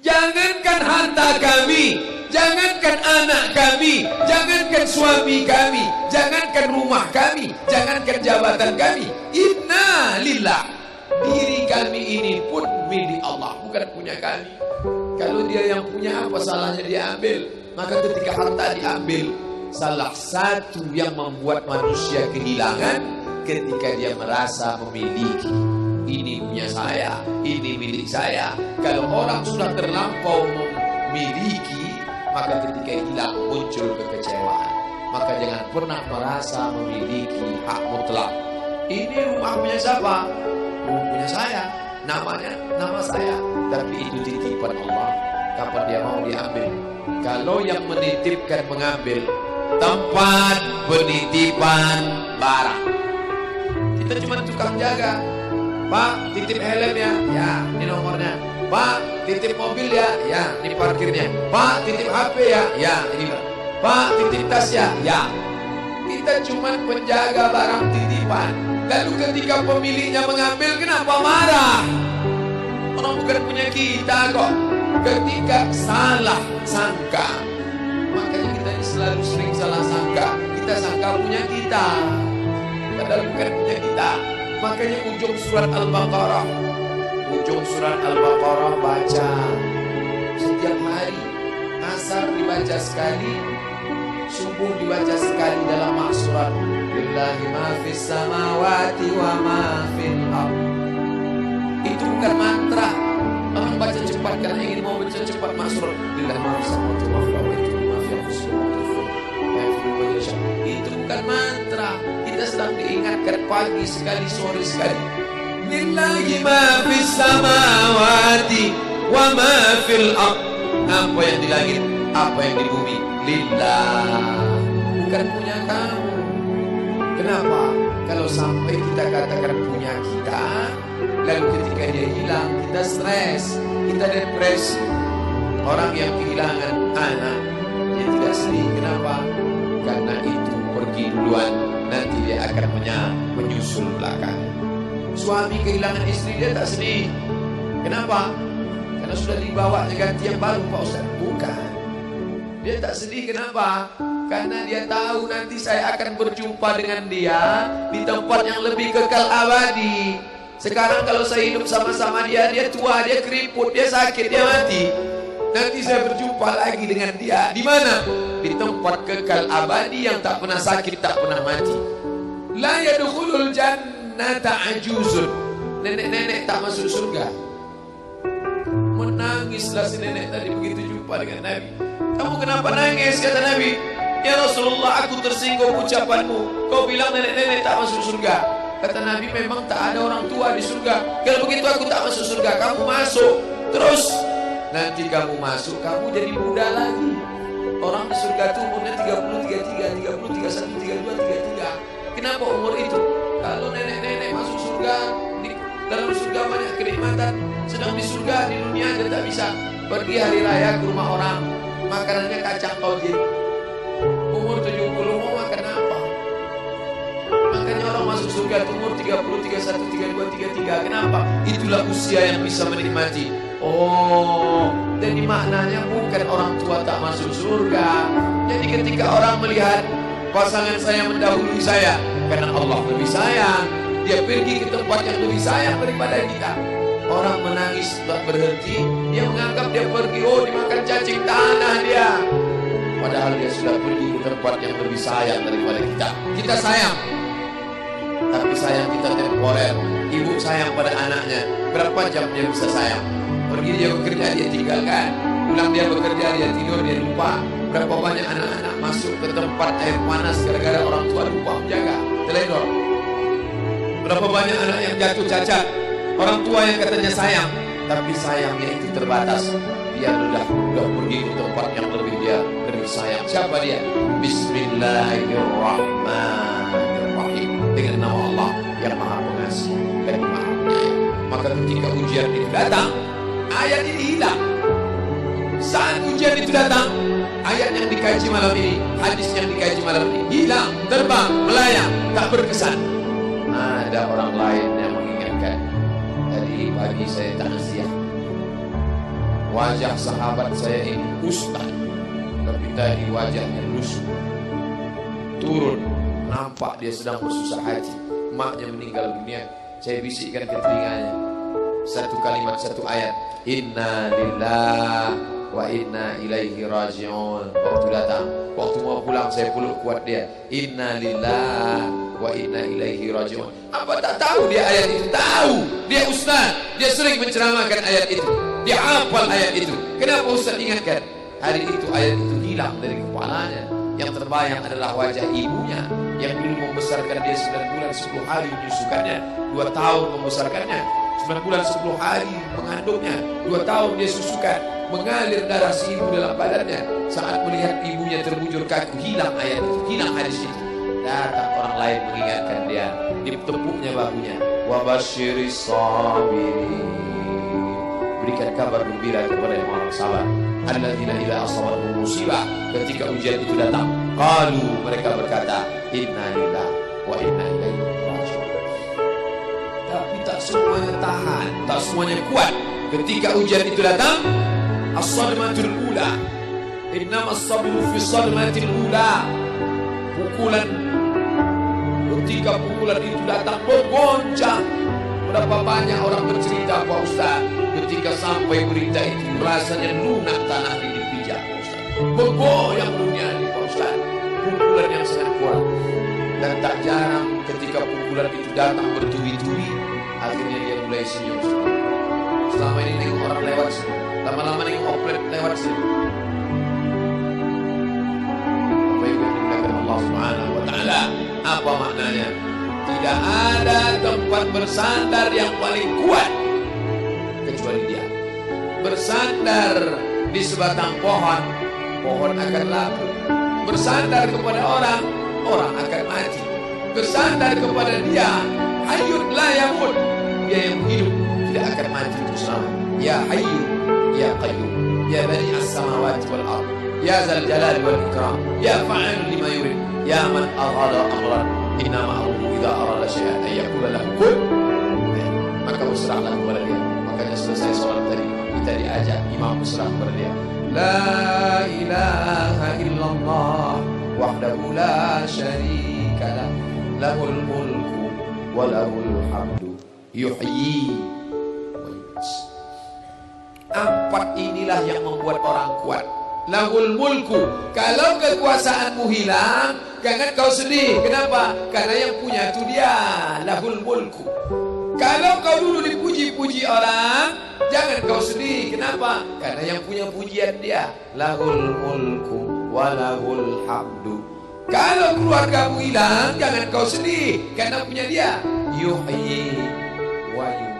Jangankan harta kami, jangankan anak kami, jangankan suami kami, jangankan rumah kami, jangankan jabatan kami. Inna lillah. Diri kami ini pun milik Allah, bukan punya kami. Kalau dia yang punya, apa salahnya diambil? Maka ketika harta diambil, salah satu yang membuat manusia kehilangan ketika dia merasa memiliki. Ini punya saya, ini milik saya. Kalau orang sudah terlampau memiliki, maka ketika hilang muncul kekecewaan. Maka jangan pernah merasa memiliki hak mutlak. Ini rumah punya siapa? Rumah punya saya. Namanya, nama saya. Tapi itu titipan Allah. Kapan dia mau diambil? Kalau yang menitipkan mengambil, tempat penitipan barang, kita cuma tukang jaga. Pak, titip helm ya? Ya, ini nomornya. Pak, titip mobil ya? Ya, ini parkirnya. Pak, titip HP ya? Ya, ini. Pak, titip tas ya? Ya. Kita cuma penjaga barang titipan. Lalu ketika pemiliknya mengambil, kenapa marah? Orang bukan punya kita kok. Ketika salah sangka, makanya kita ini selalu sering salah sangka. Kita sangka punya kita, padahal bukan punya kita. Makanya ujung surat Al-Baqarah, baca setiap hari. Asar dibaca sekali, subuh dibaca sekali dalam maksurat. Lillahi ma fis samawati wa ma fil ardh. Itu bukan mantra. Orang baca cepat karena ingin mau baca cepat maksurat. Lillahi ma fis samawati wa ma fil ardh. Itu bukan mantra. Kita sedang diingatkan pagi sekali, sore sekali. Lillahi ma fis samawati wa ma fil ardh. Apa yang di langit, apa yang di bumi, lillah, bukan punya kamu. Kenapa? Kalau sampai kita katakan punya kita, lalu ketika dia hilang, kita stres, kita depresi. Orang yang kehilangan anak, dia tidak sedih. Kenapa? Karena itu pergi duluan, nanti dia akan menyusul belakang. Suami kehilangan istri, dia tak sedih. Kenapa? Karena sudah dibawa ganti yang baru, Pak Ustaz. Bukan. Dia tak sedih, kenapa? Karena dia tahu nanti saya akan berjumpa dengan dia di tempat yang lebih kekal abadi. Sekarang kalau saya hidup sama-sama dia, dia tua, dia keriput, dia sakit, dia mati. Nanti saya berjumpa lagi dengan dia. Di mana? Di tempat kekal abadi yang tak pernah sakit, tak pernah mati. La yadkhulul jannata ajuzun. Nenek-nenek tak masuk surga. Menangislah si nenek tadi begitu jumpa dengan Nabi. Kamu kenapa nangis? Kata Nabi. Ya Rasulullah, aku tersinggung ucapanmu. Kau bilang nenek-nenek tak masuk surga. Kata Nabi, memang tak ada orang tua di surga. Kalau begitu aku tak masuk surga. Kamu masuk. Terus nanti kamu masuk, kamu jadi muda lagi. Orang di surga itu umurnya 30, 33, 30, 31, 32, 33. Kenapa umur itu? Kalau nenek-nenek masuk surga, di dalam surga banyak kenikmatan. Sedang di surga, di dunia dia tak bisa. Pergi hari raya ke rumah orang, makanannya kacang tojin. Umur 70 mau makan apa? Makanya orang masuk surga umur 30, 31, 32, 33. Kenapa? Itulah usia yang bisa menikmati. Oh, jadi maknanya bukan orang tua tak masuk surga. Jadi ketika orang melihat pasangan saya mendahului saya, karena Allah lebih sayang, dia pergi ke tempat yang lebih sayang daripada kita. Orang menangis tak berhenti, dia menganggap dia pergi, oh dimakan cacing tanah dia. Padahal dia sudah pergi ke tempat yang lebih sayang daripada kita. Kita sayang, tapi sayang kita temporer. Ibu sayang pada anaknya, berapa jam dia bisa sayang? Pergi dia bekerja, dia tinggalkan. Pulang dia bekerja, dia tidur, dia lupa. Berapa banyak anak-anak masuk ke tempat air panas gara-gara orang tua lupa menjaga, teledor. Berapa banyak anak yang jatuh cacat, orang tua yang katanya sayang, tapi sayangnya itu terbatas. Dia sudah pergi ke tempat yang lebih sayang. Siapa dia? Bismillahirrahmanirrahim. Dengan nama Allah yang Maha Pengasih dan Maha Penyayang. Maka ketika ujian itu datang, ayat ini hilang. Saat ujian itu datang, ayat yang dikaji malam ini, hadis yang dikaji malam ini hilang, terbang, melayang, tak berkesan. Ada orang lain yang mengingatkan. Tadi pagi saya takziah. wajah sahabat saya ini ustaz, tapi tadi wajahnya lusuh. Turun, nampak dia sedang bersusah hati. Maknya meninggal dunia. Saya bisikkan ke telinganya satu kalimat, satu ayat, inna lillahi wa inna ilaihi raji'un. Waktu datang, waktu mau pulang saya peluk kuat dia, inna lillahi wa inna ilaihi raji'un. Apa tak tahu dia ayat itu? Tahu. Dia ustaz, dia sering menceramahkan ayat itu, dia hafal ayat itu. Kenapa ustaz ingatkan? Hari itu ayat itu hilang dari kepalanya. Yang terbayang adalah wajah ibunya yang dulu membesarkan dia 9 bulan 10 hari menyusukannya, 2 tahun membesarkannya, 9 bulan 10 hari mengandungnya, 2 tahun dia susukan, mengalir darah si ibu dalam badannya. Saat melihat ibunya terbujur kaku, hilang ayat itu, hilang hadis itu. Datang orang lain mengingatkan dia, ditepuknya bahunya, wa basyiris sabirin, berikan kabar gembira kepada yang orang sabar. Alladzina idza asabatuhum musibah, ketika ujian itu datang, qalu, mereka berkata, inna lillahi wa inna ilaihi raji'un. Tapi tak semuanya tahan, tak semuanya kuat. Ketika ujian itu datang, as-sadmatul ula, innamas sabru fi sadmatil ula. Pukulan, ketika pukulan itu datang bergoncang. Berapa banyak orang bercerita, Pak Ustaz, ketika sampai berita itu rasanya lunak tanah di dipijak, Pak Ustaz. Bergoyang dunia ini, Pak Ustaz. Pukulan yang sangat kuat. Dan tak jarang ketika pukulan itu datang bertubi-tubi, akhirnya dia mulai senyum. Selama ini nengok orang lewat sini, lama-lama nengok oplet lewat sini. Apa yang dimuliakan Allah Subhanahu wa Ta'ala? Apa maknanya? Tidak ada tempat bersandar yang paling kuat kecuali dia. Bersandar di sebatang pohon, pohon akan laku. Bersandar kepada orang, orang akan mati. Bersandar kepada dia, hayyun la yamut, dia yang hidup tidak akan mati itu selama. Ya hayyu ya qayyum, ya bani as-samawati wal ardh, ya zal jalali wal ikram, ya fa'il lima yurid, ya man arada amran, inna ma'ruhu idza arada syai'an ay yaqula lahu kun. Maka berserahlah kepada dia. Makanya selesai sholat tadi kita diajak imam berserah kepada dia. La ilaha illallah wahdahu la syarika lah, lahul mulku wa lahul hamdu yuhyi wa yumiit. 4 inilah yang membuat orang kuat. Lahul mulku, kalau kekuasaanmu hilang, jangan kau sedih. Kenapa? Karena yang punya itu dia. Lahul mulku. Kalau kau dulu dipuji-puji orang, jangan kau sedih. Kenapa? Karena yang punya pujian dia. Lahul mulku walahul hamdu. Kalau keluargamu hilang, jangan kau sedih, karena punya dia. Yuhyi wa yumiit.